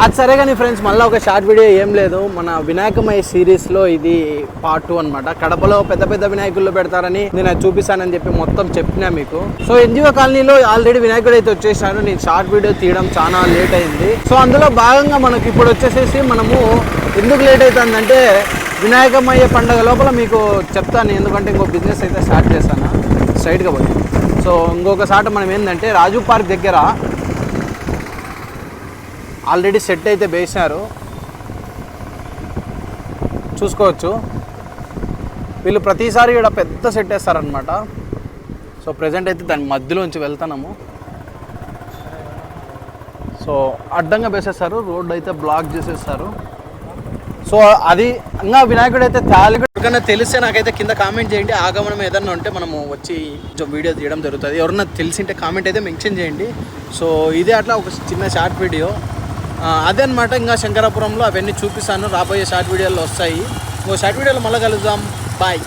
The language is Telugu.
అది సరే కానీ ఫ్రెండ్స్, మళ్ళీ ఒక షార్ట్ వీడియో ఏం లేదు, మన వినాయకమయ సిరీస్లో ఇది పార్ట్ 2 అనమాట. కడపలో పెద్ద పెద్ద వినాయకుల్లో పెడతారని నేను అది చూపిస్తానని చెప్పి మొత్తం చెప్పినా మీకు. సో ఎన్జిఓ కాలనీలో ఆల్రెడీ వినాయకుడు అయితే వచ్చేసాడు. నేను షార్ట్ వీడియో తీయడం చాలా లేట్ అయింది. సో అందులో భాగంగా మనకి ఇప్పుడు వచ్చేసేసి మనము ఎందుకు లేట్ అవుతుందంటే వినాయకమయ్య పండుగ లోపల మీకు చెప్తాను. ఎందుకంటే ఇంకో బిజినెస్ అయితే స్టార్ట్ చేస్తాను స్ట్రైట్గా పోయి. సో ఇంకొకసారి మనం ఏంటంటే రాజు పార్క్ దగ్గర ఆల్రెడీ సెట్ అయితే వేశారు, చూసుకోవచ్చు. వీళ్ళు ప్రతిసారి ఇక్కడ పెద్ద సెట్ వేస్తారనమాట. సో ప్రజెంట్ అయితే దాని మధ్యలోంచి వెళ్తున్నాము. సో అడ్డంగా వేసేస్తారు, రోడ్డు అయితే బ్లాక్ చేసేస్తారు. సో అది ఇంకా వినాయకుడు అయితే ఎవరికైనా తెలిస్తే నాకైతే కింద కామెంట్ చేయండి. ఆగమనం ఏదన్నా ఉంటే మనము వచ్చి వీడియో తీయడం జరుగుతుంది. ఎవరన్నా తెలిసింటే కామెంట్ అయితే మెన్షన్ చేయండి. సో ఇదే అట్లా ఒక చిన్న షార్ట్ వీడియో అదే అనమాట. ఇంకా శంకరాపురంలో అవన్నీ చూపిస్తాను, రాబోయే షార్ట్ వీడియోలో వస్తాయి. ఇంకో షార్ట్ వీడియోలో మళ్ళీ కలుద్దాం. బాయ్.